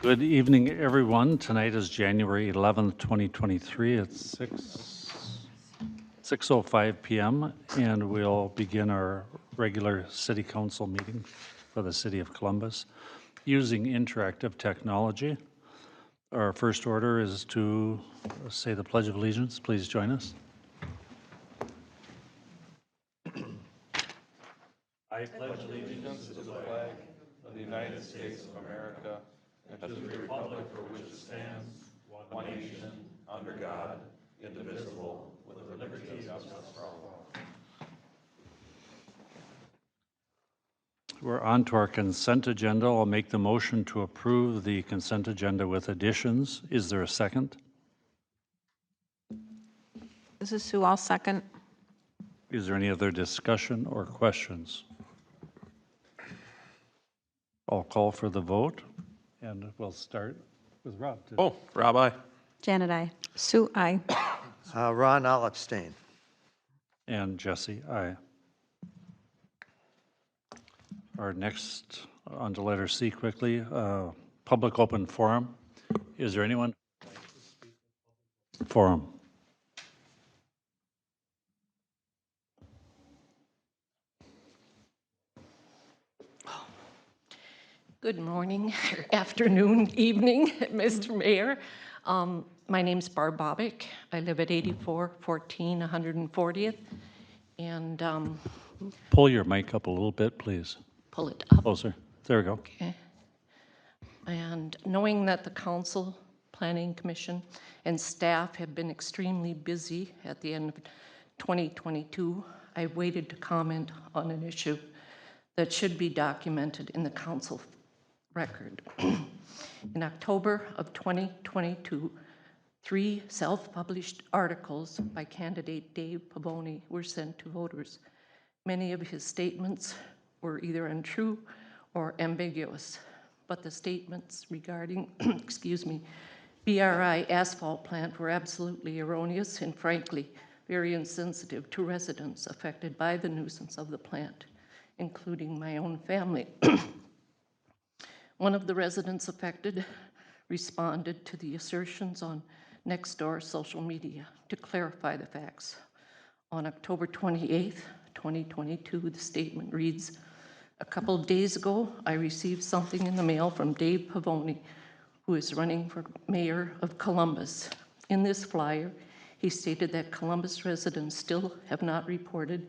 Good evening, everyone. Tonight is January 11th, 2023. It's 6:05 p.m. and we'll begin our regular city council meeting for the city of Columbus using interactive technology. Our first order is to say the Pledge of Allegiance. Please join us. I pledge allegiance To the flag of the United States of America and to the republic for which it stands, one nation, under God, indivisible, with liberty and justice for all. We're on to our consent agenda. I'll make the motion to approve the consent agenda with additions. Is there a second? This is Sue, I'll second. Is there any other discussion or questions? I'll call for the vote, and we'll start with Rob. Rob, aye. Janet, I. Sue, I. Ron, I'll abstain. And Jesse, aye. Our next, on to letter C quickly, public open forum. Is there anyone? Forum. Good morning, afternoon, evening, Mr. Mayor. My name's Barb Bobick. I live at 8414 140th. And Pull your mic up a little bit, please. pull it up. Closer. There we go. Okay. And knowing that the Council, Planning Commission, and staff have been extremely busy at the end of 2022, I waited to comment on an issue that should be documented in the Council record. In October of 2022, 3 self-published articles by candidate Dave Pavoni were sent to voters. Many of his statements were either untrue or ambiguous, but the statements regarding, excuse me, BRI asphalt plant were absolutely erroneous and frankly very insensitive to residents affected by the nuisance of the plant, including my own family. One of the residents affected responded to the assertions on Nextdoor social media to clarify the facts. On October 28th, 2022, the statement reads, "A couple of days ago, I received something in the mail from Dave Pavoni, who is running for mayor of Columbus. In this flyer, he stated that Columbus residents still have not reported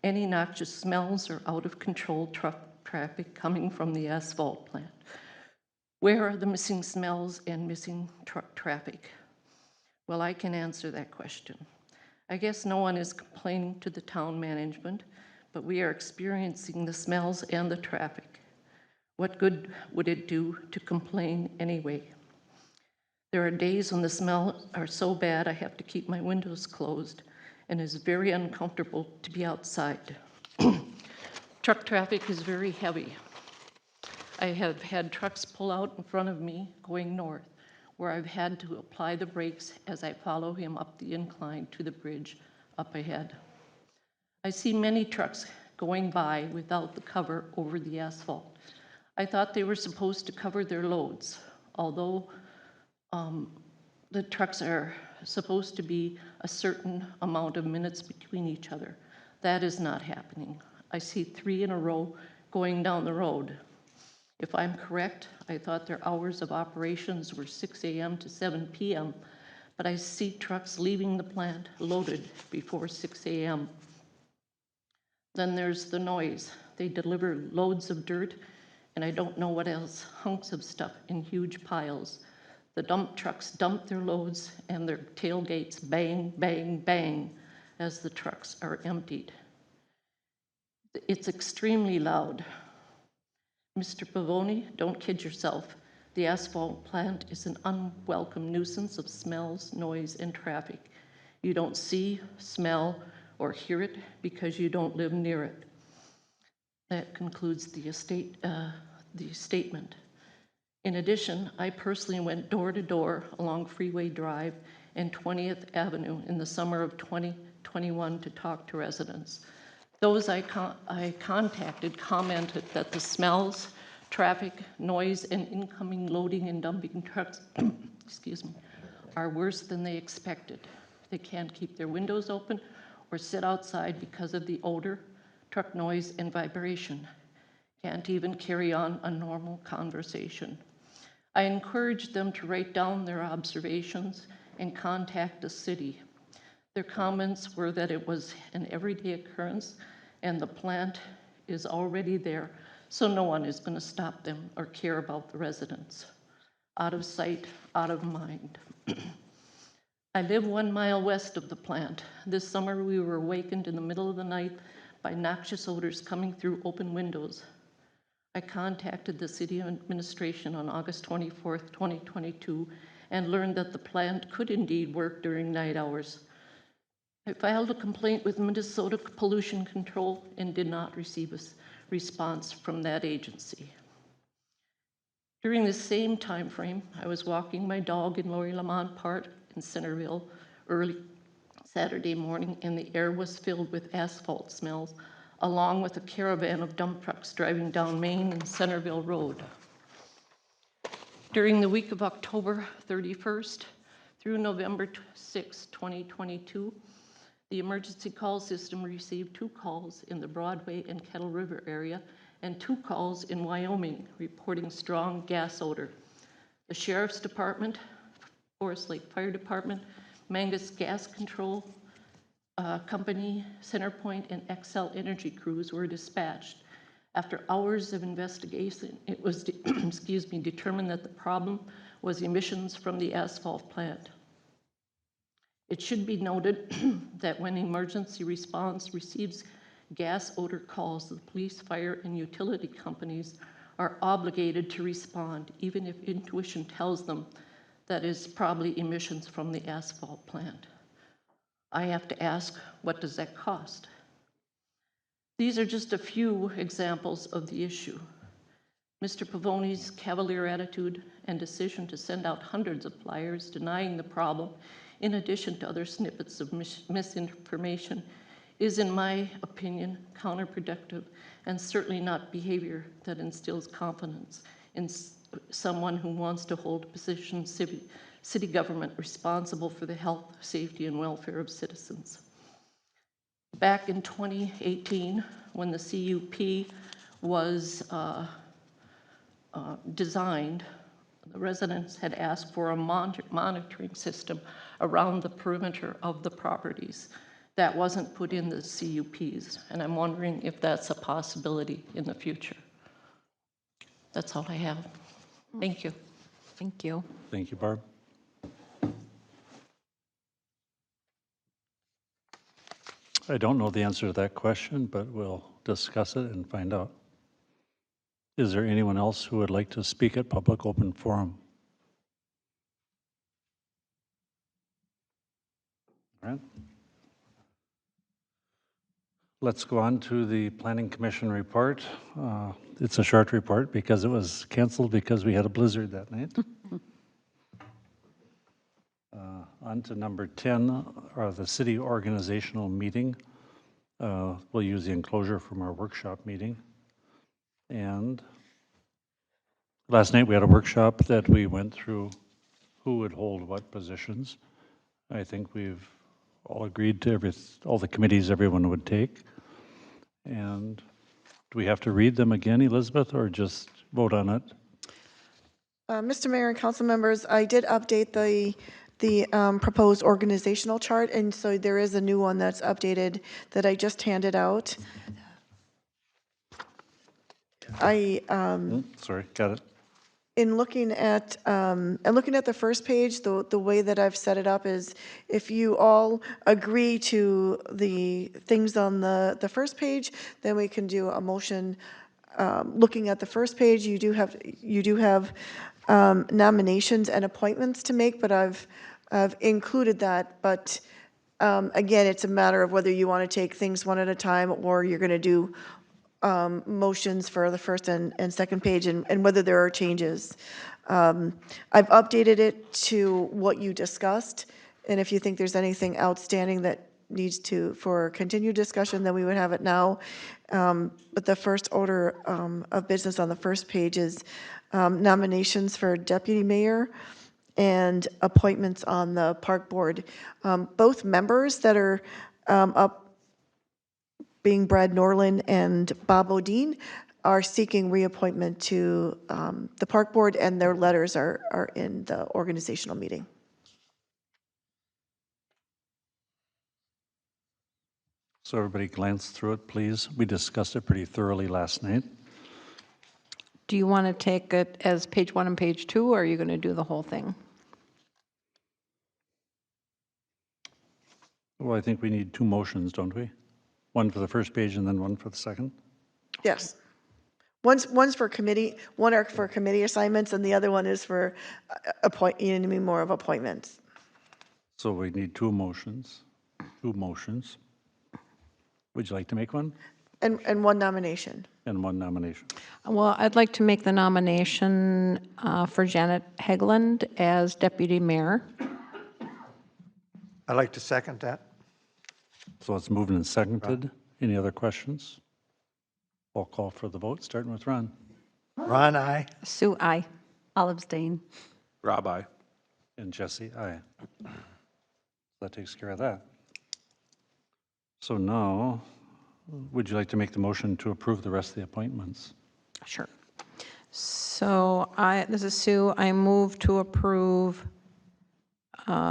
any noxious smells or out-of-control truck traffic coming from the asphalt plant. Where are the missing smells and missing truck traffic?" Well, I can answer that question. I guess no one is complaining to the town management, but we are experiencing the smells and the traffic. What good would it do to complain anyway? There are days when the smells are so bad I have to keep my windows closed, and it's very uncomfortable to be outside. Truck traffic is very heavy. I have had trucks pull out in front of me going north, where I've had to apply the brakes as I follow him up the incline to the bridge up ahead. I see many trucks going by without the cover over the asphalt. I thought they were supposed to cover their loads, although the trucks are supposed to be a certain amount of minutes between each other. That is not happening. I see 3 in a row going down the road. If I'm correct, I thought their hours of operations were 6 a.m. to 7 p.m., but I see trucks leaving the plant loaded before 6 a.m. Then there's the noise. They deliver loads of dirt, and I don't know what else, hunks of stuff in huge piles. The dump trucks dump their loads, and their tailgates bang, bang, bang as the trucks are emptied. It's extremely loud. Mr. Pavoni, don't kid yourself. The asphalt plant is an unwelcome nuisance of smells, noise, and traffic. You don't see, smell, or hear it because you don't live near it. That concludes the statement. In addition, I personally went door to door along Freeway Drive and 20th Avenue in the summer of 2021 to talk to residents. Those I contacted commented that the smells, Traffic, noise, and incoming loading and dumping trucks, excuse me, are worse than they expected. They can't keep their windows open or sit outside because of the odor, truck noise, and vibration. Can't even carry on a normal conversation. I encouraged them to write down their observations and contact the city. Their comments were that it was an everyday occurrence and the plant is already there, so no one is going to stop them or care about the residents. Out of sight, out of mind. I live 1 mile west of the plant. This summer we were awakened in the middle of the night by noxious odors coming through open windows. I contacted the city administration on August 24th, 2022, and learned that the plant could indeed work during night hours. I filed a complaint with Minnesota Pollution Control and did not receive a response from that agency. During the same time frame, I was walking my dog in Laurie Lamont Park in Centerville early Saturday morning, and the air was filled with asphalt smells, along with a caravan of dump trucks driving down Main and Centerville Road. During the week of October 31st through November 6, 2022, the emergency call system received 2 calls in the Broadway and Kettle River area and 2 calls in Wyoming reporting strong gas odor. The Sheriff's Department, Forest Lake Fire Department, Mangus Gas Control Company, CenterPoint, and Xcel Energy crews were dispatched. After hours of investigation, it was determined that the problem was emissions from the asphalt plant. It should be noted that when emergency response receives gas odor calls, the police, fire, and utility companies are obligated to respond, even if intuition tells them that is probably emissions from the asphalt plant. I have to ask, what does that cost? These are just a few examples of the issue. Mr. Pavoni's cavalier attitude and decision to send out hundreds of flyers denying the problem, in addition to other snippets of misinformation, is, in my opinion, counterproductive and certainly not behavior that instills confidence in someone who wants to hold a position in city government responsible for the health, safety, and welfare of citizens. Back in 2018, when the CUP was designed, the residents had asked for a monitoring system around the perimeter of the properties. That wasn't put in the CUPs, and I'm wondering if that's a possibility in the future. That's all I have. Thank you. Thank you. Thank you, Barb. I don't know the answer to that question, but we'll discuss it and find out. Is there anyone else who would like to speak at public open forum? All right. Let's go on to the Planning Commission report. It's a short report because it was canceled because we had a blizzard that night. On to number 10, the city organizational meeting. We'll use the enclosure from our workshop meeting. And last night we had a workshop that we went through who would hold what positions. I think we've all agreed to all the committees everyone would take. And do we have to read them again, Elizabeth, or just vote on it? Mr. Mayor and council members, I did update the proposed organizational chart, and so there is a new one that's updated that I just handed out. Sorry, got it. In looking at the first page, the way that I've set it up is if you all agree to the things on the first page, then we can do a motion. Looking at the first page, you do have nominations and appointments to make, but I've included that. But again, it's a matter of whether you want to take things one at a time or you're going to do motions for the first and second page and whether there are changes. I've updated it to what you discussed, and if you think there's anything outstanding that needs to, for continued discussion, then we would have it now. But the first order of business on the first page is nominations for deputy mayor and appointments on the park board. Both members that are up, being Brad Norlin and Bob Odine, are seeking reappointment to the park board, and their letters are in the organizational meeting. So everybody glance through it, please. We discussed it pretty thoroughly last night. Do you want to take it as page 1 and page 2, or are you going to do the whole thing? Well, I think we need 2 motions, don't we? One for the first page and then one for the second? Yes. One's for committee, one are for committee assignments, and the other one is for more of appointments. So we need 2 motions. 2 motions. Would you like to make one? And one nomination. And 1 nomination. Well, I'd like to make the nomination for Janet Hegland as deputy mayor. I'd like to second that. So it's moved and seconded. Any other questions? I'll call for the vote, starting with Ron. Ron, aye. Sue, aye. I'll abstain. Rob, aye. And Jesse, aye. That takes care of that. So now, would you like to make the motion to approve the rest of the appointments? Sure. So this is Sue. I move to approve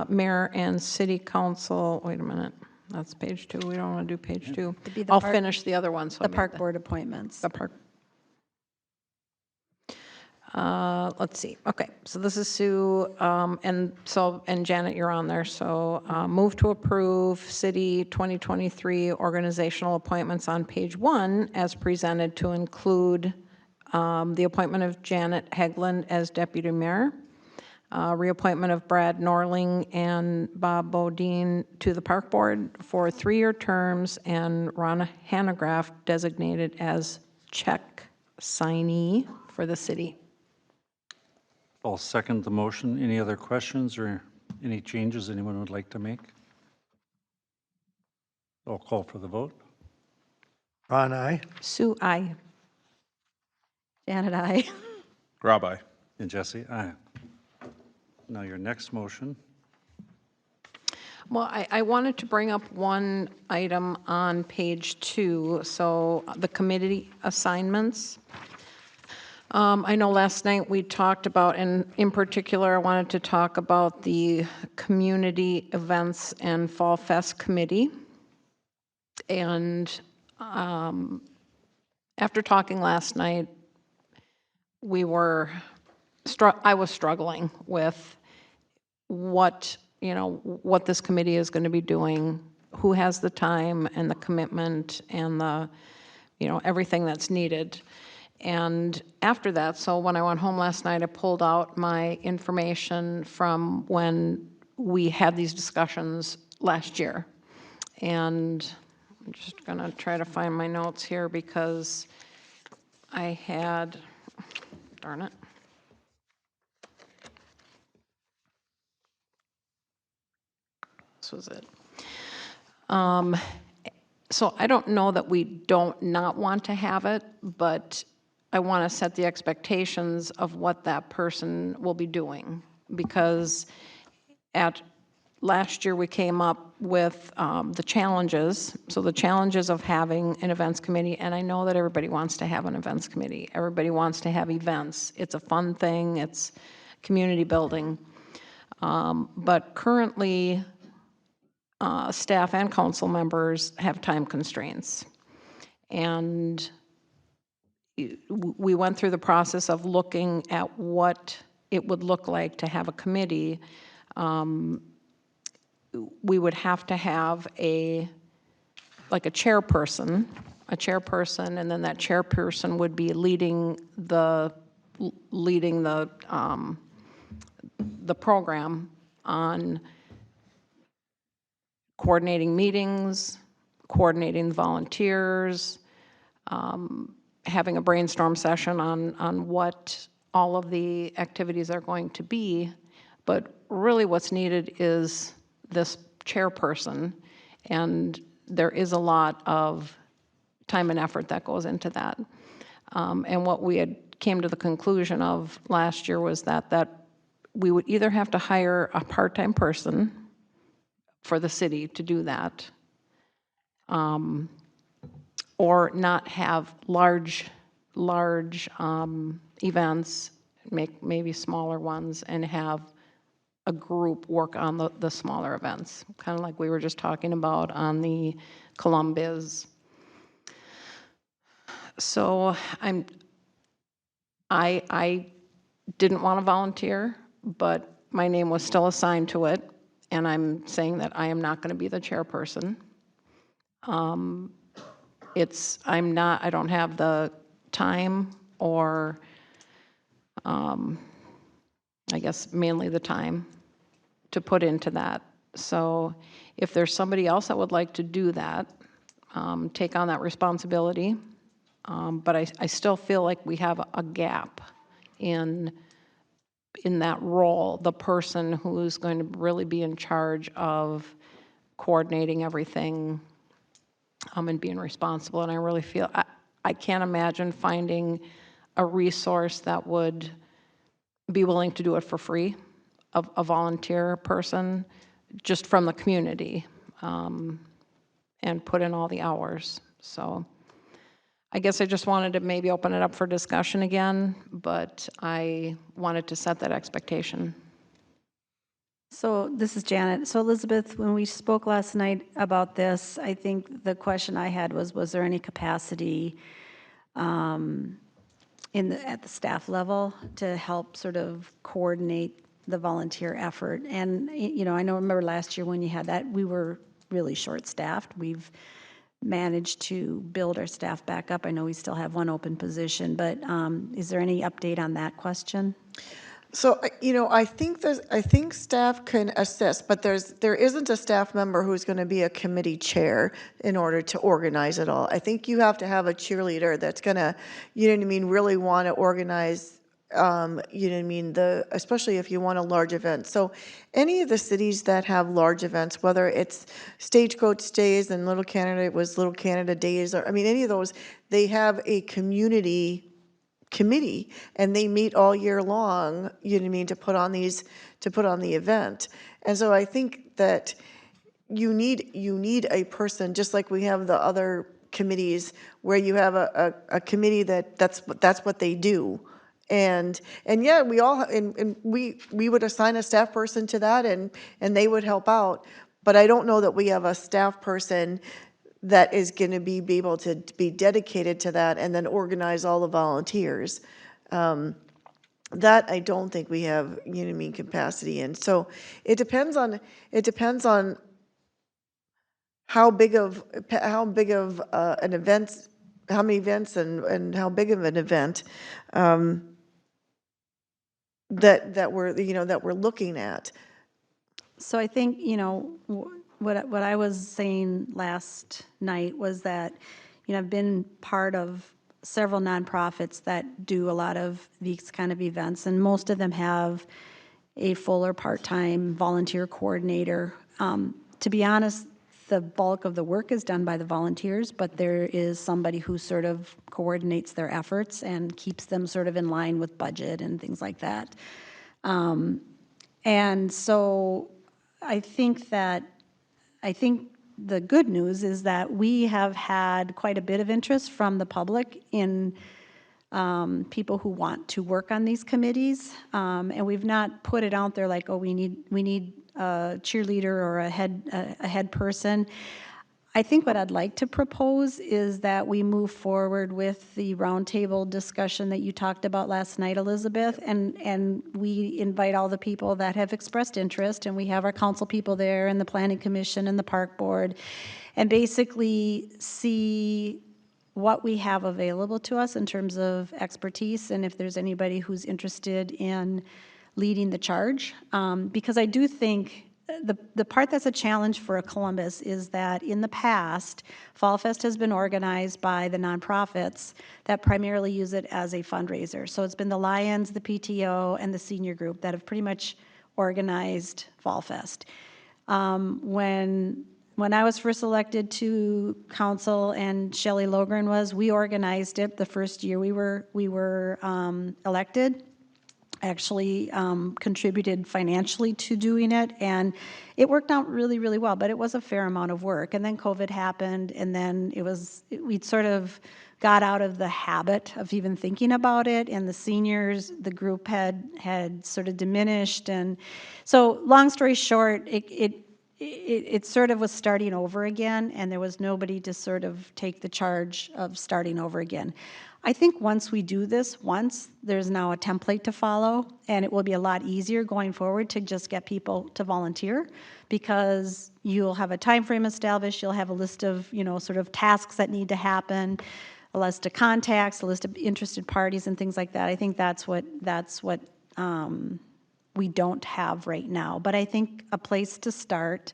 mayor and city council. Wait a minute. That's page 2. We don't want to do page 2. To be the I'll park- finish the other one. So I The made park board appointments. The park. Let's see. Okay, so this is Sue, and Janet, you're on there. So move to approve city 2023 organizational appointments on page 1 as presented to include the appointment of Janet Hegland as deputy mayor, reappointment of Brad Norling and Bob Bodine to the park board for 3-year terms, and Ronna Hanegraaff designated as check signee for the city. I'll second the motion. Any other questions or any changes anyone would like to make? I'll call for the vote. Ron, aye. Sue, aye. Janet, aye. Rob, aye. And Jesse, aye. Now your next motion. Well, I wanted to bring up one item on page 2, so the committee assignments. I know last night we talked about, and in particular, I wanted to talk about the Community Events and Fall Fest Committee. And after talking last night, I was struggling with what this committee is going to be doing, who has the time and the commitment and the, everything that's needed. And after that, so when I went home last night, I pulled out my information from when we had these discussions last year. And I'm just going to try to find my notes here because I had, darn it. This was it. So I don't know that we don't not want to have it, but I want to set the expectations of what that person will be doing. Because last year we came up with the challenges. So the challenges of having an events committee, and I know that everybody wants to have an events committee. Everybody wants to have events. It's a fun thing. It's community building. But currently, staff and council members have time constraints. And we went through the process of looking at what it would look like to have a committee. We would have to have a chairperson, and then that chairperson would be leading the program on coordinating meetings, coordinating volunteers, having a brainstorm session on what all of the activities are going to be. But really what's needed is this chairperson, And there is a lot of time and effort that goes into that. And what we had came to the conclusion of last year was that we would either have to hire a part-time person for the city to do that, or not have large events, make maybe smaller ones, and have a group work on the smaller events, kind of like we were just talking about on the Columbus. So I didn't want to volunteer, but my name was still assigned to it, and I'm saying that I am not going to be the chairperson. I don't have the time, or I guess mainly the time to put into that. So if there's somebody else that would like to do that, take on that responsibility, but I still feel like we have a gap in that role, the person who's going to really be in charge of coordinating everything, and being responsible. And I really feel, I can't imagine finding a resource that would be willing to do it for free, a volunteer person, just from the community, and put in all the hours. So I guess I just wanted to maybe open it up for discussion again, but I wanted to set that expectation. So this is Janet. So Elizabeth, when we spoke last night about this, I think the question I had was there any capacity at the staff level to help sort of coordinate the volunteer effort? And, I remember last year when you had that, we were really short-staffed. We've managed to build our staff back up. I know we still have one open position, but is there any update on that question? So, I think staff can assist, but there isn't a staff member who's going to be a committee chair in order to organize it all. I think you have to have a cheerleader that's going to, really want to organize, especially if you want a large event. So any of the cities that have large events, whether it's Stagecoach Days and Little Canada, it was Little Canada Days, or, any of those, they have a community committee, and they meet all year long, to put on the event. And so I think that you need a person, just like we have the other committees, where you have a committee that's what they do. And yeah, we would assign a staff person to that, and they would help out. But I don't know that we have a staff person that is going to be able to be dedicated to that and then organize all the volunteers. That I don't think we have capacity in. So it depends on how big of an event, how many events, and how big of an event that we're looking at. So I think, what I was saying last night was that, I've been part of several nonprofits that do a lot of these kind of events, and most of them have a full or part-time volunteer coordinator. To be honest, the bulk of the work is done by the volunteers, but there is somebody who sort of coordinates their efforts and keeps them sort of in line with budget and things like that. And so I think the good news is that we have had quite a bit of interest from the public in people who want to work on these committees, and we've not put it out there like, oh, we need a cheerleader or a head person. I think what I'd like to propose is that we move forward with the roundtable discussion that you talked about last night, Elizabeth, and we invite all the people that have expressed interest, and we have our council people there, and the planning commission, and the park board, and basically see what we have available to us in terms of expertise, and if there's anybody who's interested in leading the charge. Because I do think the part that's a challenge for Columbus is that in the past, Fall Fest has been organized by the nonprofits that primarily use it as a fundraiser. So it's been the Lions, the PTO, and the senior group that have pretty much organized Fall Fest. When when I was first elected to council and Shelley Logren was, we organized it the first year we were elected. Actually contributed financially to doing it, and it worked out really, really well, but it was a fair amount of work. And then COVID happened, and then we'd sort of got out of the habit of even thinking about it, and the seniors, the group had sort of diminished. And so long story short, it sort of was starting over again, and there was nobody to sort of take the charge of starting over again. I think once we do this there's now a template to follow, and it will be a lot easier going forward to just get people to volunteer, because you'll have a time frame established, you'll have a list of, sort of tasks that need to happen, a list of contacts, a list of interested parties and things like that. I think that's what we don't have right now. But I think a place to start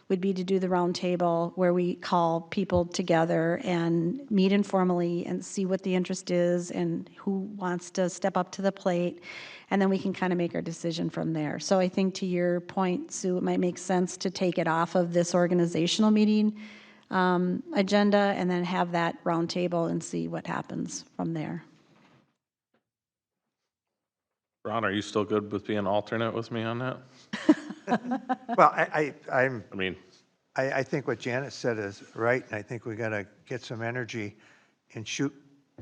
would be to do the roundtable where we call people together and meet informally and see what the interest is and who wants to step up to the plate, and then we can kind of make our decision from there. So I think to your point, Sue, it might make sense to take it off of this organizational meeting agenda and then have that roundtable and see what happens from there. Ron, are you still good with being alternate with me on that? Well, I mean, I think what Janet said is right, and I think we got to get some energy and shoot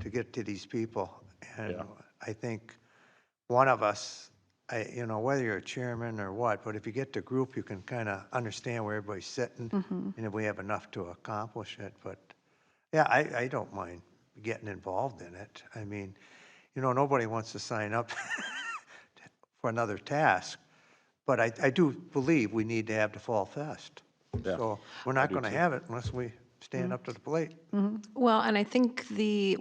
to get to these people. And Yeah. I think one of us, whether you're a chairman or what, but if you get the group, you can kind of understand where everybody's sitting, and if we have enough to accomplish it. But yeah, I don't mind getting involved in it. I mean, nobody wants to sign up for another task, but I do believe we need to have the Fall Fest. Yeah, So we're not going to have it unless we stand up to the plate. Well, and I think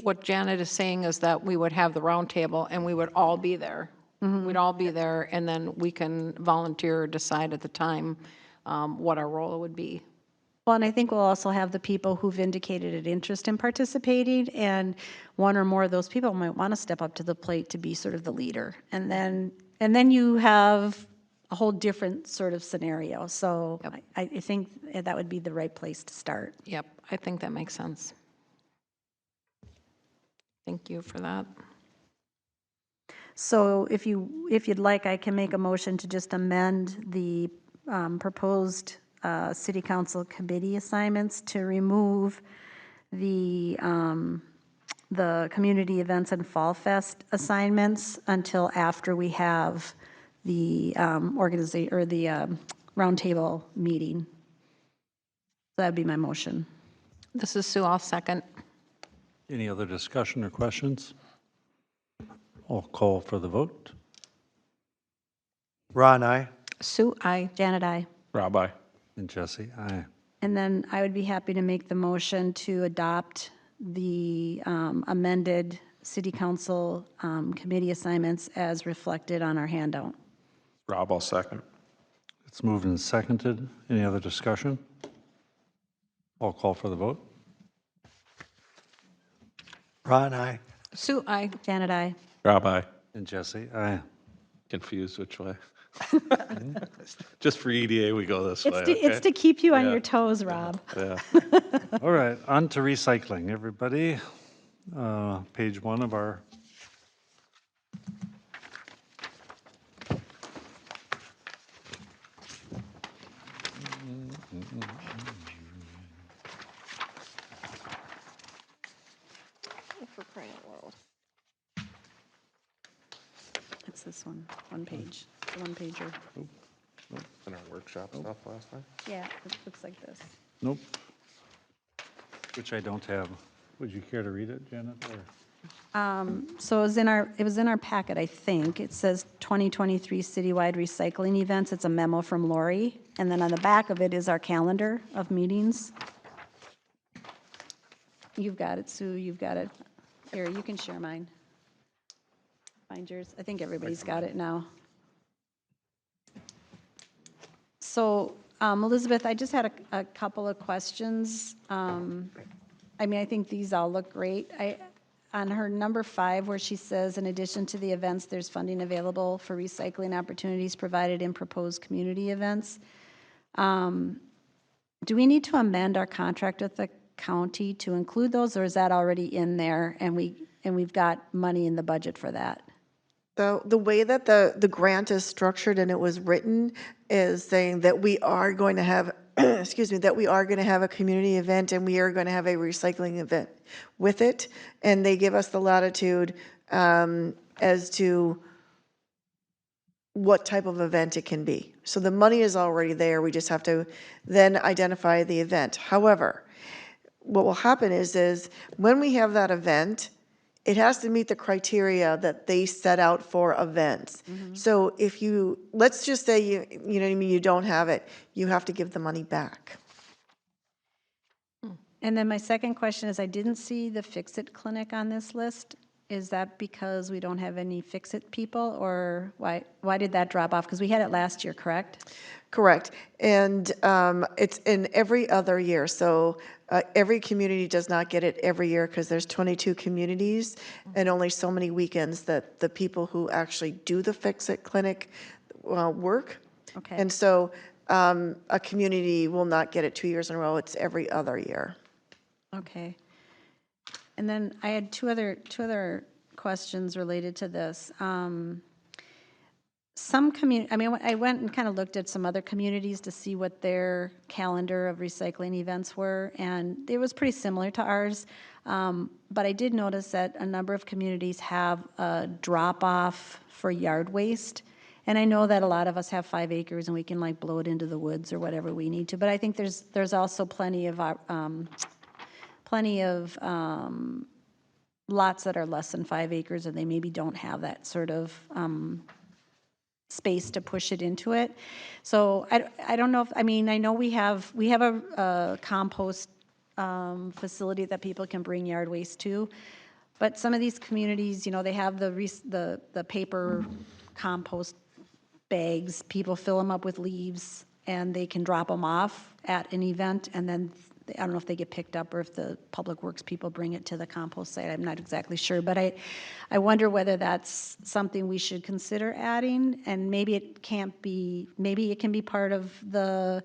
what Janet is saying is that we would have the roundtable and we would all be there. We'd all be there, and then we can volunteer or decide at the time what our role would be. Well, and I think we'll also have the people who've indicated an interest in participating, and one or more of those people might want to step up to the plate to be sort of the leader. And then you have a whole different sort of scenario. So I think that would be the right place to start. Yep, I think that makes sense. Thank you for that. So if you'd like, I can make a motion to just amend the proposed city council committee assignments to remove the community events and Fall Fest assignments until after we have the roundtable meeting. So that'd be my motion. This is Sue, I'll second. Any other discussion or questions? I'll call for the vote. Ron, aye. Sue, aye. Janet, aye. Rob, aye. And Jesse, aye. And then I would be happy to make the motion to adopt the amended city council committee assignments as reflected on our handout. Rob, I'll second. It's moved and seconded. Any other discussion? I'll call for the vote. Ron, aye. Sue, aye. Janet, aye. Rob, aye. And Jesse, aye. Confused which way? Just for EDA, we go this way, It's okay? to keep you on Yeah. your toes, Rob. Yeah. All right, on to recycling, everybody. Page 1 of our For crying out loud. It's this one page, the one pager. In our workshop stuff last night? Yeah, it looks like this. Nope. Which I don't have. Would you care to read it, Janet? Or? So it was in our packet, I think. It says 2023 citywide recycling events. It's a memo from Lori. And then on the back of it is our calendar of meetings. You've got it, Sue, you've got it. Here, you can share mine. Find yours. I think everybody's got it now. So, Elizabeth, I just had a couple of questions. I think these all look great. On her number 5, where she says, in addition to the events, there's funding available for recycling opportunities provided in proposed community events. do we need to amend our contract with the county to include those, or is that already in there and we've got money in the budget for that? The way that the grant is structured and it was written is saying that we are going to have, excuse me, that we are going to have a community event and we are going to have a recycling event with it. And they give us the latitude as to what type of event it can be. So the money is already there. We just have to then identify the event. However, what will happen is when we have that event, it has to meet the criteria that they set out for events. So if you, let's just say you know what I mean, you don't have it, you have to give the money back. And then my second question is, I didn't see the Fix-It clinic on this list. Is that because we don't have any Fix-It people, or why did that drop off? Because we had it last year, correct? Correct. And it's in every other year. So every community does not get it every year because there's 22 communities and only so many weekends that the people who actually do the Fix-It clinic work. Okay. And so a community will not get it 2 years in a row. It's every other year. Okay. And then I had two other questions related to this. Some I mean, I went and kind of looked at some other communities to see what their calendar of recycling events were, and it was pretty similar to ours. But I did notice that a number of communities have a drop-off for yard waste. And I know that a lot of us have 5 acres and we can like blow it into the woods or whatever we need to. But I think there's also plenty of lots that are less than 5 acres and they maybe don't have that sort of space to push it into it. So I don't know if, I mean, I know we have a compost facility that people can bring yard waste to, but some of these communities, you know, they have the paper compost bags, people fill them up with leaves, and they can drop them off at an event, and then I don't know if they get picked up or if the Public Works people bring it to the compost site. I'm not exactly sure, but I wonder whether that's something we should consider adding, and maybe it can be part of the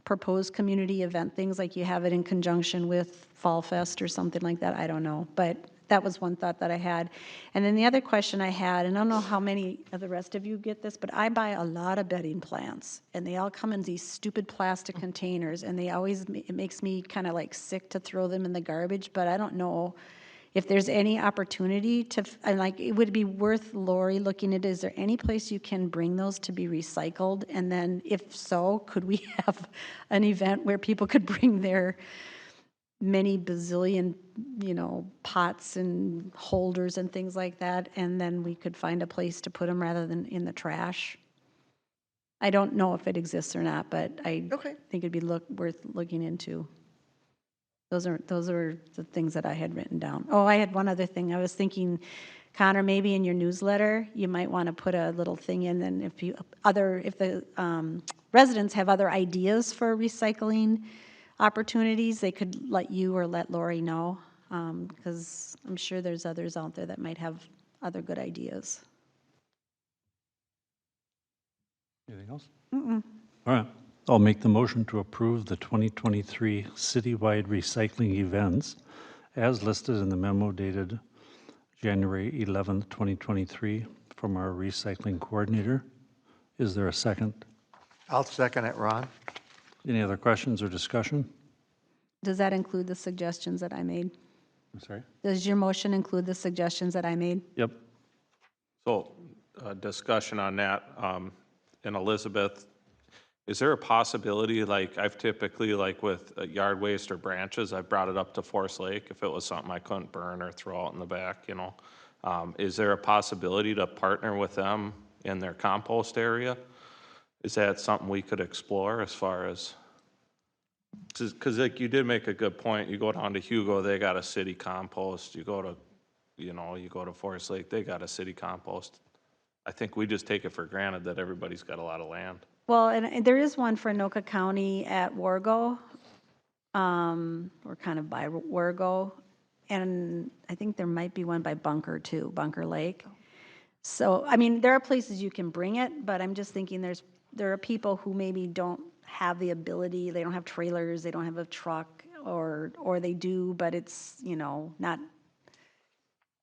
proposed community event things, like you have it in conjunction with Fall Fest or something like that. I don't know, but that was one thought that I had. And then the other question I had, and I don't know how many of the rest of you get this, but I buy a lot of bedding plants, and they all come in these stupid plastic containers, and it makes me kind of like sick to throw them in the garbage, but I don't know if there's any opportunity to, and like, it would be worth Lori looking at, is there any place you can bring those to be recycled? And then if so, could we have an event where people could bring their many bazillion, you know, pots and holders and things like that, and then we could find a place to put them rather than in the trash? I don't know if it exists or not, but I think it'd be worth looking into. Those are the things that I had written down. Oh, I had one other thing. I was thinking, Connor, maybe in your newsletter, you might want to put a little thing in, and if the residents have other ideas for recycling opportunities, they could let you or let Lori know, because I'm sure there's others out there that might have other good ideas. Anything else? All right. I'll make the motion to approve the 2023 citywide recycling events as listed in the memo dated January 11th, 2023 from our recycling coordinator. Is there a second? I'll second it, Ron. Any other questions or discussion? Does that include the suggestions that I made? I'm sorry? Does your motion include the suggestions that I made? Yep. So, discussion on that, and Elizabeth, is there a possibility, like, I've typically, like with yard waste or branches, I've brought it up to Forest Lake if it was something I couldn't burn or throw out in the back, you know? Is there a possibility to partner with them in their compost area? Is that something we could explore as far as, because like you did make a good point, you go down to Hugo, they got a city compost, you go to Forest Lake, they got a city compost. I think we just take it for granted that everybody's got a lot of land. Well, and there is one for Anoka County at Wargo, or kind of by Wargo, and I think there might be one by Bunker too, Bunker Lake. So, I mean, there are places you can bring it, but I'm just thinking there are people who maybe don't have the ability, they don't have trailers, they don't have a truck, or they do, but it's, you know, not,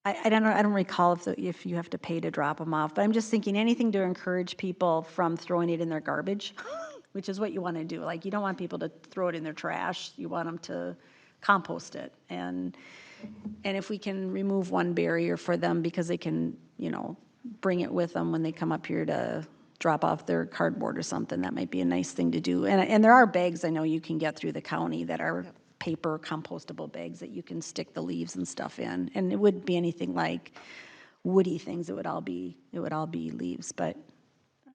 I don't know, I don't recall if you have to pay to drop them off, but I'm just thinking anything to encourage people from throwing it in their garbage, which is what you want to do. Like, you don't want people to throw it in their trash, you want them to compost it. And if we can remove one barrier for them because they can, you know, bring it with them when they come up here to drop off their cardboard or something, that might be a nice thing to do. And there are bags I know you can get through the county that are paper compostable bags that you can stick the leaves and stuff in. And it wouldn't be anything like woody things, it would all be leaves, but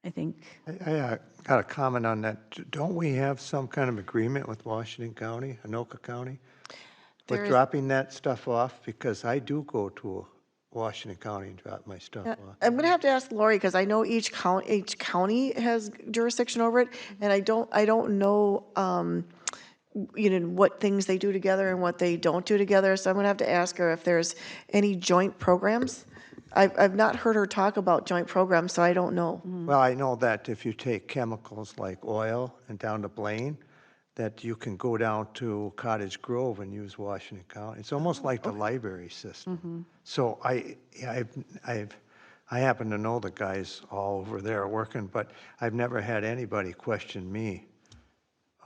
I think, I got a comment on that. Don't we have some kind of agreement with Washington County, Anoka County? With dropping that stuff off? Because I do go to Washington County and drop my stuff off. I'm gonna have to ask Lori, because I know each county has jurisdiction over it, and I don't know, you know, what things they do together and what they don't do together, so I'm gonna have to ask her if there's any joint programs. I've not heard her talk about joint programs, so I don't know. Well, I know that if you take chemicals like oil and down to Blaine, that you can go down to Cottage Grove and use Washington County. It's almost like the library system. So I happen to know the guys all over there working, but I've never had anybody question me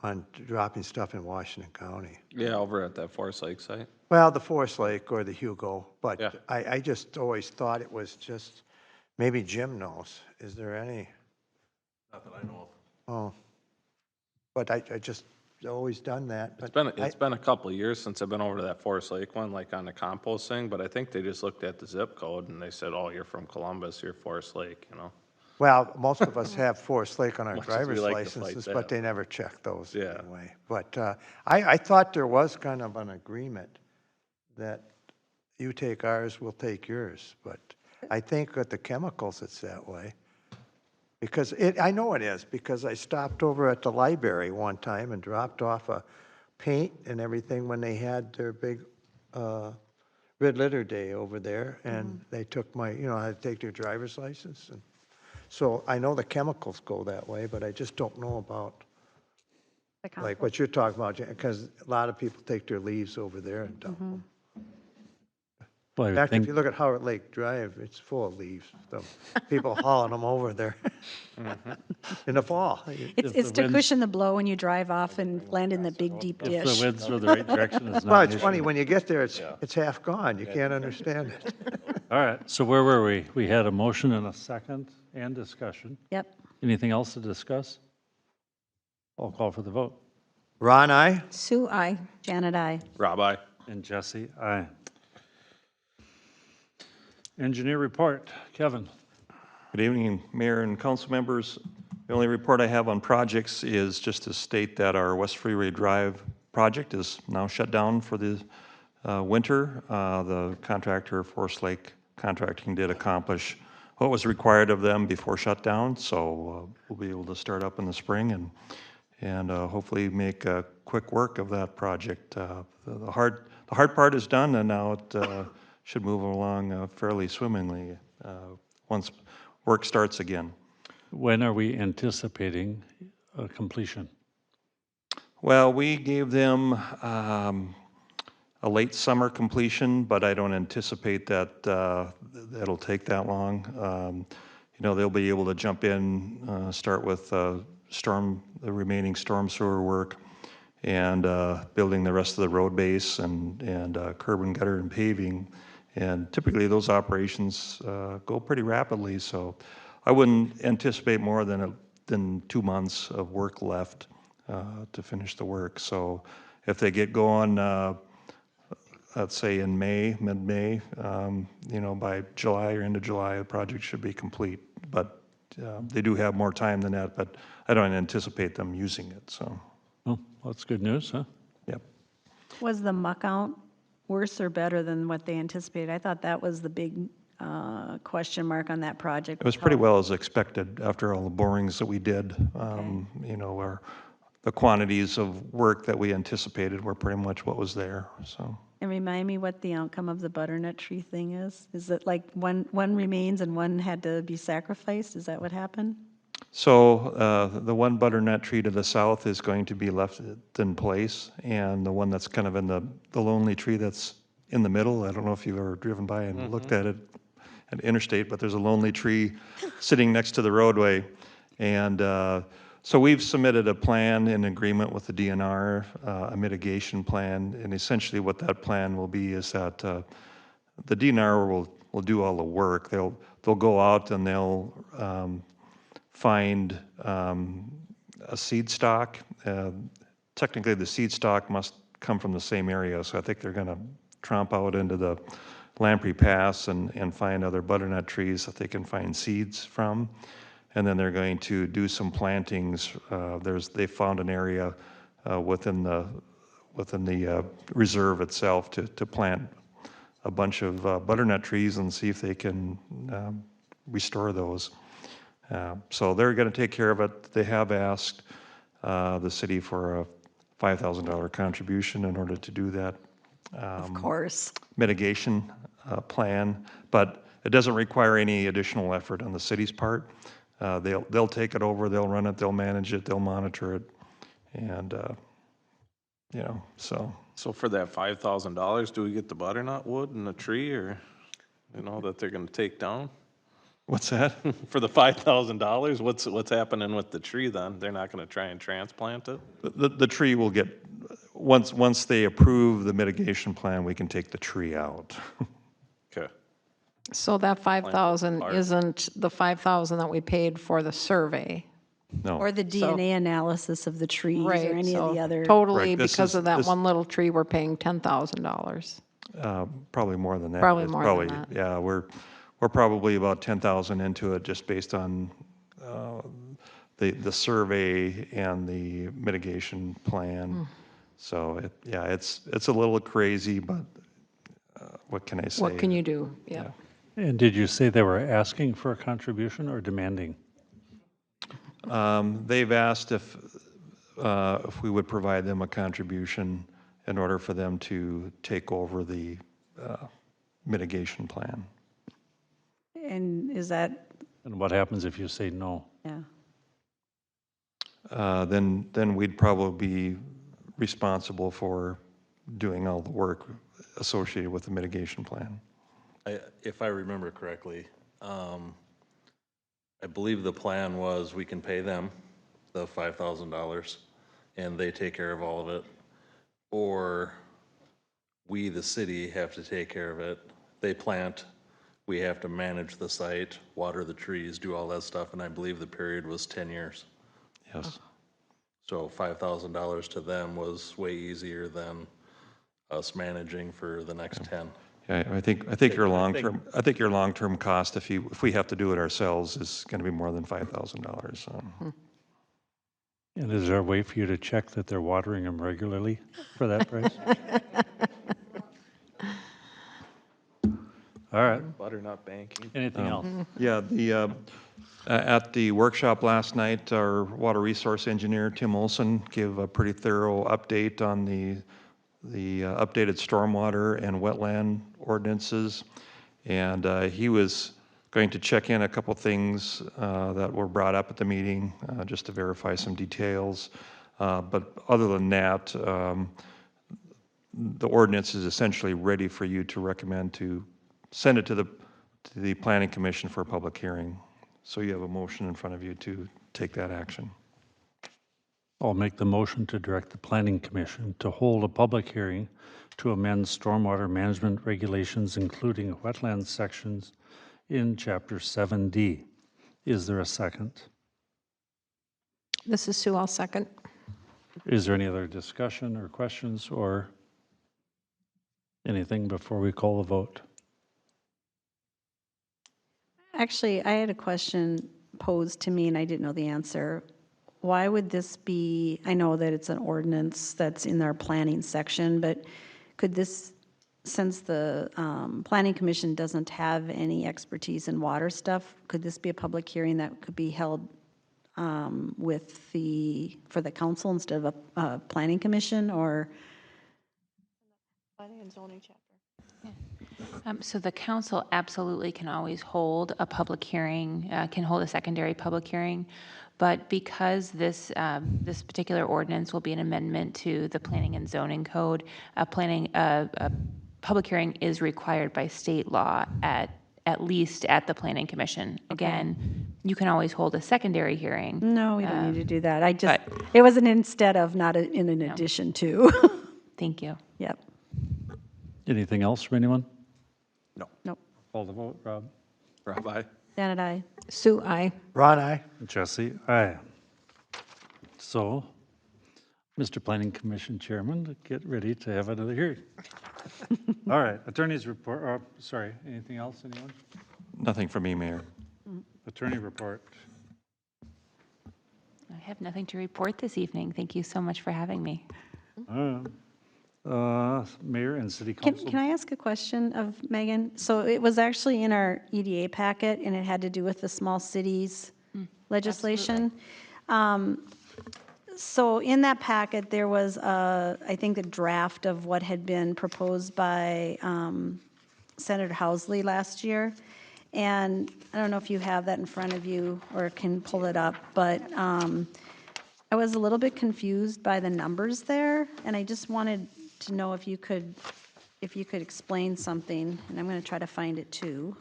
on dropping stuff in Washington County. Yeah, over at that Forest Lake site. Well, the Forest Lake or the Hugo, but Yeah. I just always thought it was just, maybe Jim knows. Is there any? Not that I know of. Oh, but I just always done that. It's been a couple of years since I've been over to that Forest Lake one, like on the compost thing, but I think they just looked at the zip code and they said, oh, you're from Columbus, you're Forest Lake, you know? Well, most of us have Forest Lake on our Much as we driver's like to fight licenses, that. but they never check those Yeah. anyway. But I thought there was kind of an agreement that you take ours, we'll take yours. But I think with the chemicals, it's that way. Because I know it is, because I stopped over at the library one time and dropped off a paint and everything when they had their big Red Litter Day over there. And they took my, you know, I had to take their driver's license. And so I know the chemicals go that way, but I just don't know about, like what you're talking about, because a lot of people take their leaves over there and dump them. Well, I In would fact, if think, you look at Howard Lake Drive, it's full of leaves, so people hauling them over there in the fall. it's to cushion the blow when you drive off and land in the big deep if the dish. winds are the right direction, it's Well, not an it's issue. funny, when you get there, it's half gone, you can't understand it. All right, so where were we? We had a motion and a second and discussion. Yep. Anything else to discuss? I'll call for the vote. Ron, I. Sue, I. Janet, I. Rob, I. And Jesse, aye. Engineer report, Kevin. Good evening, Mayor and council members. The only report I have on projects is just to state that our West Freeway Drive project is now shut down for the winter. The contractor, Forest Lake Contracting, did accomplish what was required of them before shutdown, so we'll be able to start up in the spring and hopefully make quick work of that project. The hard part is done, and now it should move along fairly swimmingly once work starts again. When are we anticipating completion? Well, we gave them a late summer completion, but I don't anticipate that that'll take that long. You know, they'll be able to jump in, start with the remaining storm sewer work, and building the rest of the road base and curb and gutter and paving. And typically those operations go pretty rapidly, so I wouldn't anticipate more than 2 months of work left to finish the work. So if they get going, let's say in May, mid-May, you know, by July or end of July, the project should be complete. But they do have more time than that, but I don't anticipate them using it, so, Oh, well, that's good news, huh? yep. Was the muck out worse or better than what they anticipated? I thought that was the big question mark on that project. It was pretty well as expected after all the borings that we did. You know, the quantities of work that we anticipated were pretty much what was there, so. And remind me what the outcome of the butternut tree thing is? Is it like one remains and one had to be sacrificed? Is that what happened? So the one butternut tree to the south is going to be left in place, and the one that's kind of in the lonely tree that's in the middle, I don't know if you've ever driven by and looked at it at Interstate, but there's a lonely tree sitting next to the roadway. And so we've submitted a plan in agreement with the DNR, a mitigation plan, and essentially what that plan will be is that the DNR will do all the work. They'll go out and they'll find a seed stock. Technically, the seed stock must come from the same area, so I think they're going to tromp out into the Lamprey Pass and find other butternut trees that they can find seeds from. And then they're going to do some plantings. They found an area within the reserve itself to plant a bunch of butternut trees and see if they can restore those. So they're going to take care of it. They have asked the city for a $5,000 contribution in order to do that Of course. mitigation plan, but it doesn't require any additional effort on the city's part. They'll take it over, they'll run it, they'll manage it, they'll monitor it, and so. So for that $5,000, do we get the butternut wood and the tree, or, that they're gonna take down? What's that? For the $5,000, what's happening with the tree then? They're not gonna try and transplant it? The tree will get, once they approve the mitigation plan, we can take the tree out. Okay. So that 5,000 Large. isn't the 5,000 that we paid for the survey? No. Or the DNA analysis of the trees or Right, any of so the other. totally, Correct. This because is- of that this- one little tree, we're paying $10,000. Probably more than that. Probably It's more than that. Yeah, we're probably about 10,000 into it just based on the survey and the mitigation Hmm. plan. So, it's a little crazy, but what can I say? What can you do? Yeah. And did you say they were asking for a contribution or demanding? They've asked if we would provide them a contribution in order for them to take over the mitigation plan. And is that, And what happens if you say no? yeah. Then we'd probably be responsible for doing all the work associated with the mitigation plan. If I remember correctly, I believe the plan was we can pay them the $5,000 and they take care of all of it. Or we, the city, have to take care of it. They plant, we have to manage the site, water the trees, do all that stuff, and I believe the period was 10 years. Yes. So $5,000 to them was way easier than us managing for the next 10. Yeah, I think your long-term cost, if we have to do it ourselves, is going to be more than $5,000. So. And is there a way for you to check that they're watering them regularly for that price? All right, Butternut banking. anything else? Yeah, at the workshop last night, our water resource engineer, Tim Olson, gave a pretty thorough update on the updated stormwater and wetland ordinances. And he was going to check in a couple things that were brought up at the meeting, just to verify some details. But other than that, the ordinance is essentially ready for you to recommend to send it to the Planning Commission for a public hearing. So you have a motion in front of you to take that action. I'll make the motion to direct the Planning Commission to hold a public hearing to amend stormwater management regulations, including wetland sections in Chapter 7D. Is there a second? This is Sue, I'll second. Is there any other discussion or questions or anything before we call the vote? Actually, I had a question posed to me and I didn't know the answer. Why would this be, I know that it's an ordinance that's in our planning section, but could this, since the Planning Commission doesn't have any expertise in water stuff, could this be a public hearing that could be held for the council instead of a Planning Commission, or? Planning and zoning chapter. So the council absolutely can always hold a public hearing, can hold a secondary public hearing, but because this particular ordinance will be an amendment to the planning and zoning code, a public hearing is required by state law at least at the planning commission. Again, you can always hold a secondary hearing. No, we don't need to do that. but- It was an instead of, not in an addition to. Thank you. Yep, Anything else from anyone? nope. Call the vote, Rob. Rob, aye. Janet, I. Sue, I. Ron, aye? Jesse, aye. So, Mr. Planning Commission Chairman, get ready to have another hearing. All right, attorney's report, sorry, anything else, anyone? Nothing for me, Mayor. Attorney report. I have nothing to report this evening. Thank you so much for having me. Mayor and City Can Council. I ask a question of Megan? So it was actually in our EDA packet, and it had to do with the small cities legislation. So in that packet, there was, I think, a draft of what had been proposed by Senator Housley last year. And I don't know if you have that in front of you or can pull it up, but I was a little bit confused by the numbers there, and I just wanted to know if you could explain something, and I'm going to try to find it too.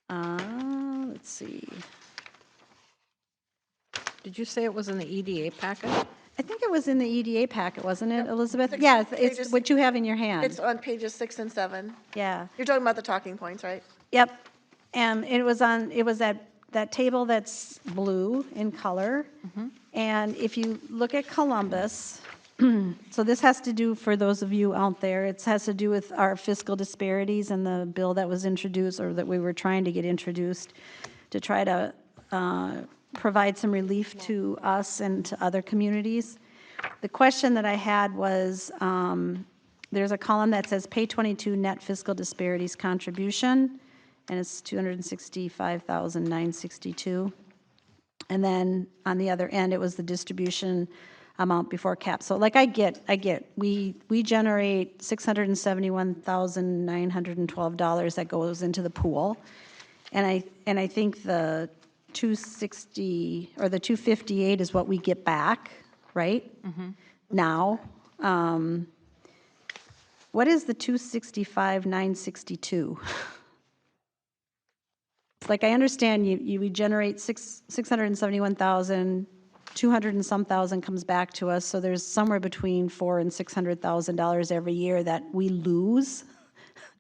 Let's see. Did you say it was in the EDA packet? I think it was in the EDA packet, wasn't it, Elizabeth? Yeah, it's Pages- what you have in your hand. It's on pages 6 and 7. Yeah, You're talking about the talking points, right? yep. And it was that table that's blue in color. And if you look at Columbus, so this has to do, for those of you out there, it has to do with our fiscal disparities and the bill that was introduced, or that we were trying to get introduced, to try to provide some relief to us and to other communities. The question that I had was, there's a column that says pay 22 net fiscal disparities contribution, and it's $265,962. And then on the other end, it was the distribution amount before cap. So like I get, we generate $671,912 that goes into the pool. And I think the 260 or the 258 is what we get back, right? Now, what is the 265,962? Like, I understand we generate 671,000, 200 and some thousand comes back to us, so there's somewhere between $400,000 and $600,000 every year that we lose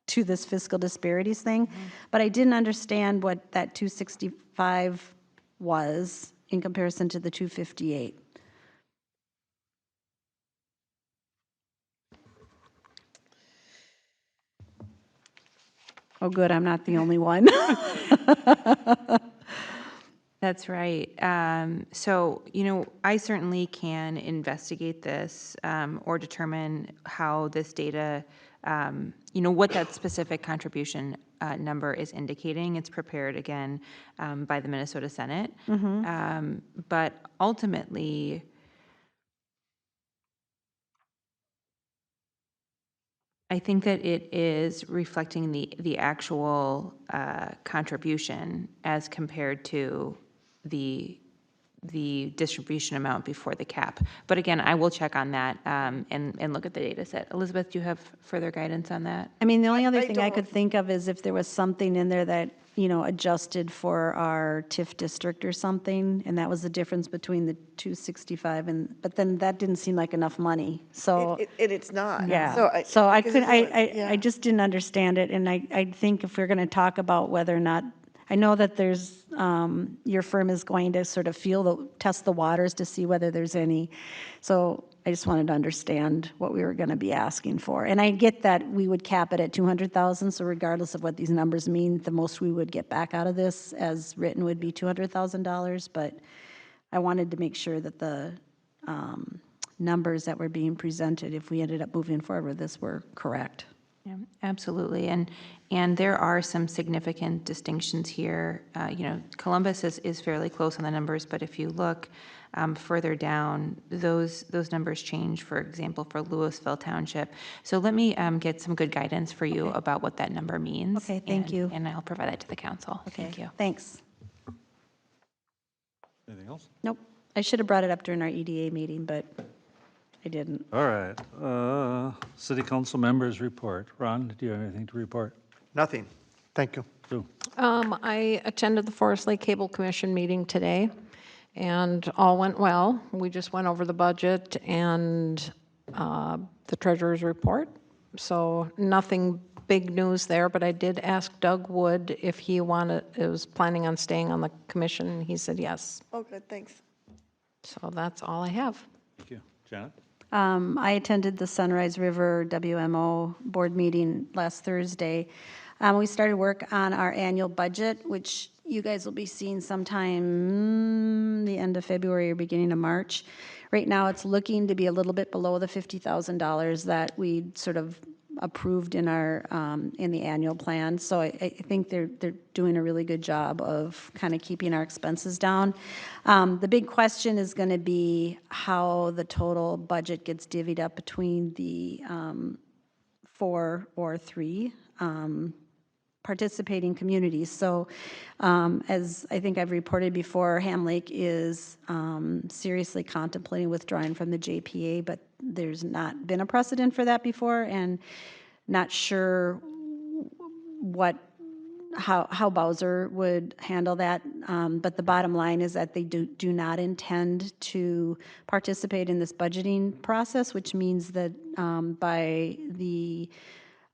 to this fiscal disparities thing. But I didn't understand what that 265 was in comparison to the 258. Oh, good, I'm not the only one. That's right. So, I certainly can investigate this or determine how this data, what that specific contribution number is indicating. It's prepared again by the Minnesota Senate. But ultimately, I think that it is reflecting the actual contribution as compared to the distribution amount before the cap. But again, I will check on that and look at the data set. Elizabeth, do you have further guidance on that? I mean, the only other I thing I don't. could think of is if there was something in there that, adjusted for our TIF district or something, and that was the difference between the 265 but then that didn't seem like enough money, so. It's not. Yeah, so I because could, it's not- yeah. I just didn't understand it, and I think if we're going to talk about whether or not, I know that there's, your firm is going to sort of test the waters to see whether there's any, so I just wanted to understand what we were going to be asking for. And I get that we would cap it at 200,000, so regardless of what these numbers mean, the most we would get back out of this as written would be $200,000, but I wanted to make sure that the numbers that were being presented, if we ended up moving forward with this, were correct. Yeah, absolutely. And there are some significant distinctions here. Columbus is fairly close on the numbers, but if you look, further down, those numbers change, for example, for Louisville Township. So let me get some good guidance for you about what that number means. Okay, thank you. And I'll provide that to the council. Thank you. Thanks. Anything else? Nope. I should have brought it up during our EDA meeting, but I didn't. All right. City council members report. Ron, do you have anything to report? Nothing. Thank you. Sue? I attended the Forest Lake Cable Commission meeting today, and all went well. We just went over the budget and the treasurer's report. So nothing big news there, but I did ask Doug Wood if he was planning on staying on the commission, and he said yes. Oh, good, thanks. So that's all I have. Thank you. Janet? I attended the Sunrise River WMO board meeting last Thursday. We started work on our annual budget, which you guys will be seeing sometime the end of February or beginning of March. Right now, it's looking to be a little bit below the $50,000 that we sort of approved in our in the annual plan. So I think they're doing a really good job of kind of keeping our expenses down. The big question is going to be how the total budget gets divvied up between the 4 or 3 participating communities. So as I think I've reported before, Ham Lake is seriously contemplating withdrawing from the JPA, but there's not been a precedent for that before, and not sure how Bowser would handle that. But the bottom line is that they do not intend to participate in this budgeting process, which means that by the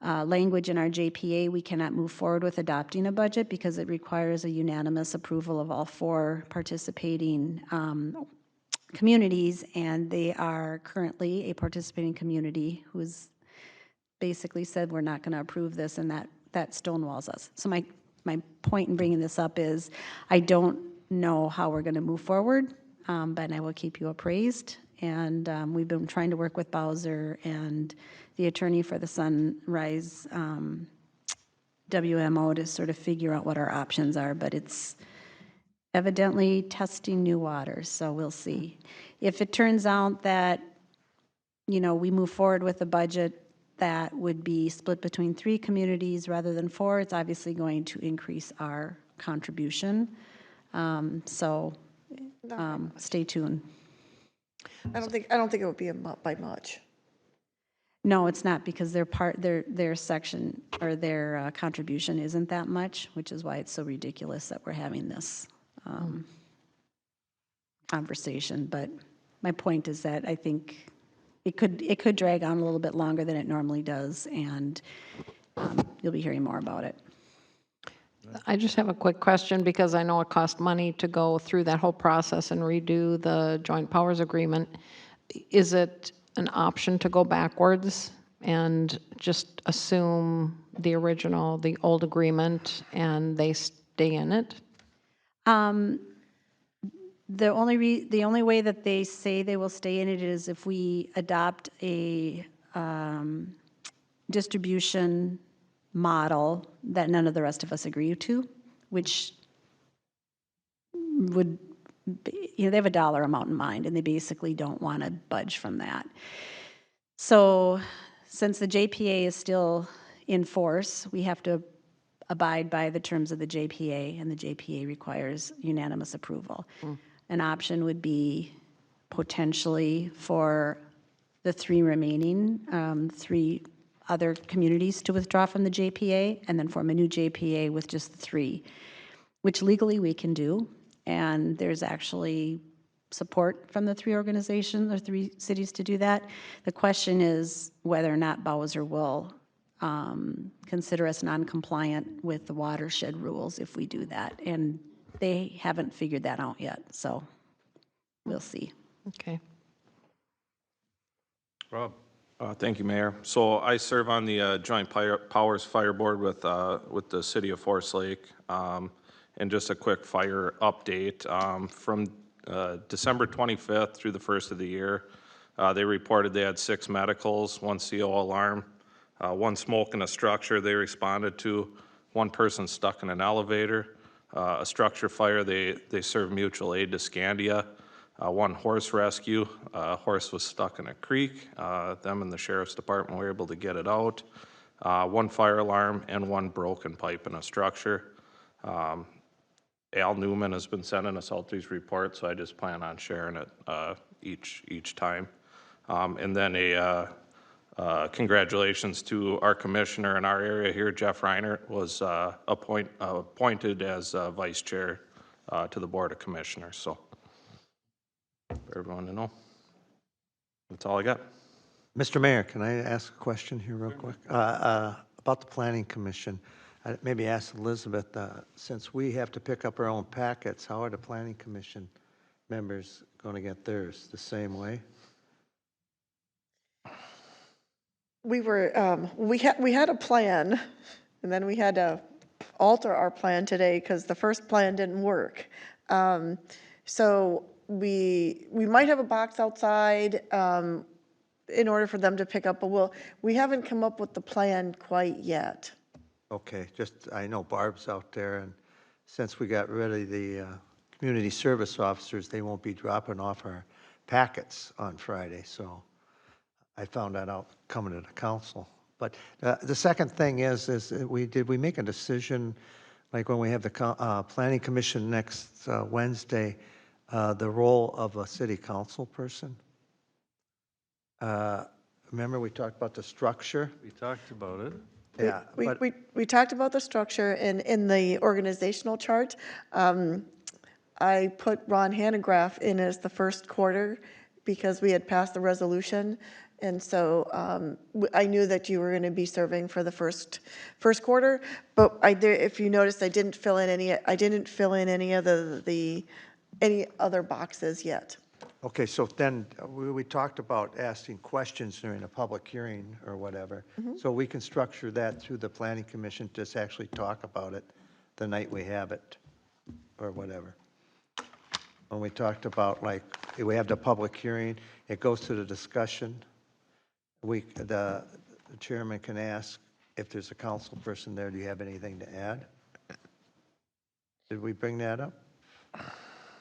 language in our JPA, we cannot move forward with adopting a budget because it requires a unanimous approval of all 4 participating communities, and they are currently a participating community who's basically said we're not going to approve this, and that stonewalls us. So my point in bringing this up is I don't know how we're going to move forward, but I will keep you appraised. And we've been trying to work with Bowser and the attorney for the Sunrise WMO to sort of figure out what our options are, but it's evidently testing new waters, so we'll see. If it turns out that, we move forward with a budget that would be split between 3 communities rather than 4, it's obviously going to increase our contribution. So stay tuned. I don't think it would be by much. No, it's not, because their section or their contribution isn't that much, which is why it's so ridiculous that we're having this conversation. But my point is that I think it could drag on a little bit longer than it normally does, and you'll be hearing more about it. I just have a quick question, because I know it cost money to go through that whole process and redo the joint powers agreement. Is it an option to go backwards and just assume the old agreement, and they stay in it? The only way that they say they will stay in it is if we adopt a distribution model that none of the rest of us agree to, which would, they have a dollar amount in mind, and they basically don't want to budge from that. So since the JPA is still in force, we have to abide by the terms of the JPA, and the JPA requires unanimous approval. An option would be potentially for the 3 remaining, 3 other communities to withdraw from the JPA, and then form a new JPA with just the 3, which legally we can do. And there's actually support from the 3 organizations or 3 cities to do that. The question is whether or not Bowser will consider us non-compliant with the watershed rules if we do that. And they haven't figured that out yet, so we'll see. Okay. Rob? Thank you, Mayor. So I serve on the Joint Powers Fire Board with the City of Forest Lake. And just a quick fire update. From December 25th through the 1st of the year, they reported they had 6 medicals, 1 CO alarm, 1 smoke in a structure they responded to, 1 person stuck in an elevator, a structure fire, they served mutual aid to Scandia. one horse rescue. A horse was stuck in a creek. Them and the sheriff's department were able to get it out. One fire alarm and one broken pipe in a structure. Al Newman has been sending us out these reports, so I just plan on sharing it each time. And then congratulations to our commissioner in our area here, Jeff Reinert, was appointed as vice chair to the Board of Commissioners. So for everyone to know. That's all I got. Mr. Mayor, can I ask a question here real quick? About the Planning Commission. Maybe ask Elizabeth, since we have to pick up our own packets, how are the Planning Commission members going to get theirs? The same way? We were, we had a plan, and then we had to alter our plan today because the first plan didn't work. So we might have a box outside in order for them to pick up, but we haven't come up with the plan quite yet. Okay, I know Barb's out there, and since we got rid of the community service officers, they won't be dropping off our packets on Friday, so I found that out coming to the council. But the second thing is did we make a decision, like when we have the Planning Commission next Wednesday, the role of a city council person? Remember we talked about the structure? We talked about it. Yeah, but We talked about the structure in the organizational chart. I put Ron Hanegraaff in as the first quarter because we had passed the resolution. And so I knew that you were going to be serving for the first quarter, but if you noticed, I didn't fill in any any other boxes yet. okay, so then we talked about asking questions during a public hearing or whatever. So we can structure that through the Planning Commission, just actually talk about it the night we have it or whatever. When we talked about, like, if we have the public hearing, it goes to the discussion. The chairman can ask if there's a council person there, do you have anything to add? Did we bring that up?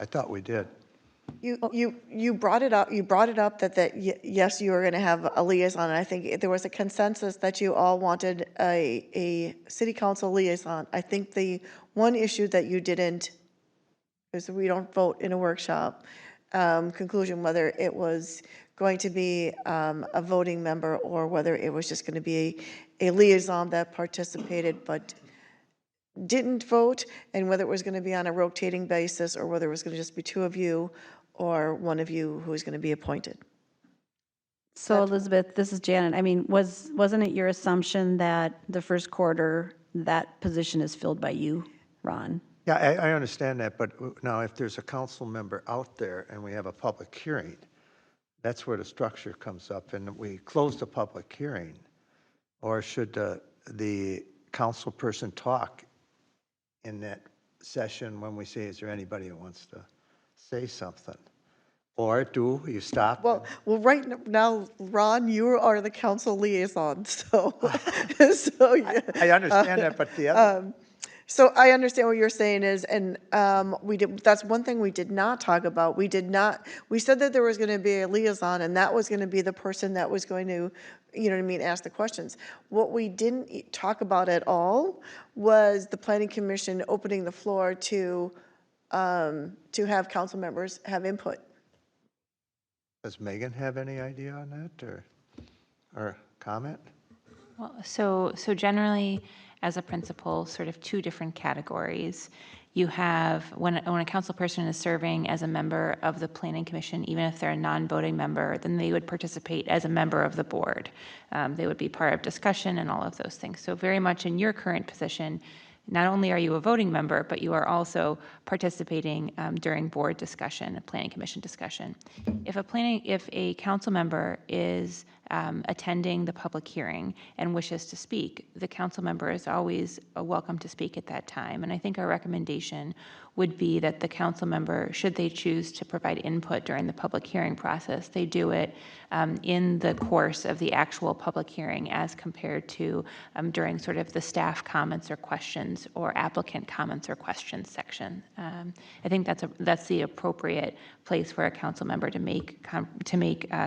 I thought we did. You brought it up. You brought it up that yes, you were going to have a liaison. And I think there was a consensus that you all wanted a city council liaison. I think the one issue that you didn't is we don't vote in a workshop conclusion whether it was going to be a voting member or whether it was just going to be a liaison that participated but didn't vote, and whether it was going to be on a rotating basis or whether it was going to just be two of you or one of you who was going to be appointed. So Elizabeth, this is Janet. I mean, wasn't it your assumption that the first quarter, that position is filled by you, Ron? Yeah, I understand that, but now if there's a council member out there and we have a public hearing, that's where the structure comes up, and we close the public hearing. Or should the council person talk in that session when we say, is there anybody who wants to say something? Or do you stop? Well, right now, Ron, you are the council liaison, so, yeah. I understand that, but the other, So I understand what you're saying is, and that's one thing we did not talk about. We said that there was going to be a liaison, and that was going to be the person that was going to, you know what I mean, ask the questions. What we didn't talk about at all was the Planning Commission opening the floor to have council members have input. does Megan have any idea on that or comment? Well, so generally, as a principal, sort of two different categories. You have, when a council person is serving as a member of the Planning Commission, even if they're a non-voting member, then they would participate as a member of the board. They would be part of discussion and all of those things. So very much in your current position, not only are you a voting member, but you are also participating during board discussion, Planning Commission discussion. If a council member is attending the public hearing and wishes to speak, the council member is always welcome to speak at that time. And I think our recommendation would be that the council member, should they choose to provide input during the public hearing process, they do it in the course of the actual public hearing as compared to during sort of the staff comments or questions or applicant comments or questions section. I think that's the appropriate place for a council member to make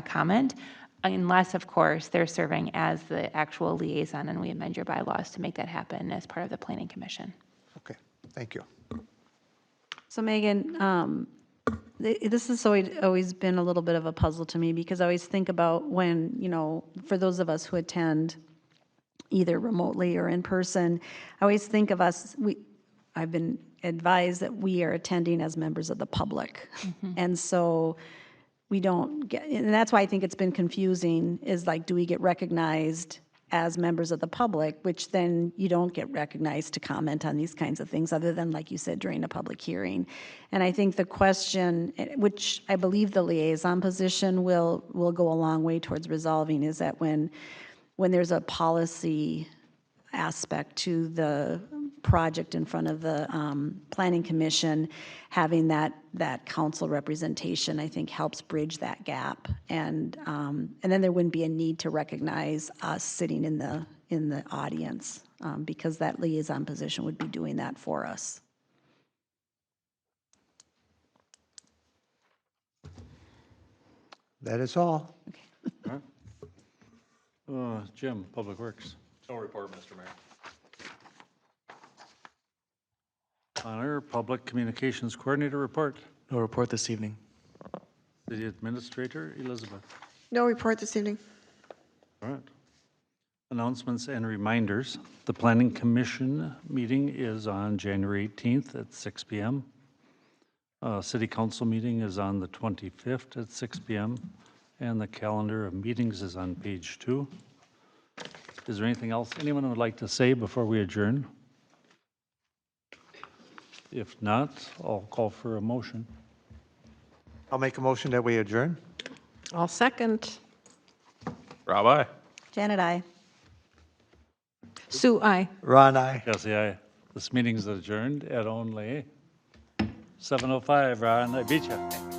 comment, unless, of course, they're serving as the actual liaison and we amend your bylaws to make that happen as part of the Planning Commission. Okay, thank you. So Megan, this has always been a little bit of a puzzle to me because I always think about when, for those of us who attend either remotely or in person, I always think of us, I've been advised that we are attending as members of the public. And so we don't get, and that's why I think it's been confusing, is like, do we get recognized as members of the public, which then you don't get recognized to comment on these kinds of things other than, like you said, during a public hearing. And I think the question, which I believe the liaison position will go a long way towards resolving, is that when there's a policy aspect to the project in front of the Planning Commission, having that council representation, I think, helps bridge that gap. And then there wouldn't be a need to recognize us sitting in the audience because that liaison position would be doing that for us. That is all. Jim, Public Works. No report, Mr. Mayor. Honor, Public Communications Coordinator report. No report this evening. City Administrator Elizabeth. No report this evening. All right. Announcements and reminders. The Planning Commission meeting is on January 18th at 6 p.m. City Council meeting is on the 25th at 6 p.m. And the calendar of meetings is on page 2. Is there anything else anyone would like to say before we adjourn? If not, I'll call for a motion. I'll make a motion that we adjourn. I'll second. Rob, aye. Janet, aye. Sue, aye. Ron, aye. Jesse, aye. This meeting's adjourned at only 7:05, Ron. I beat you.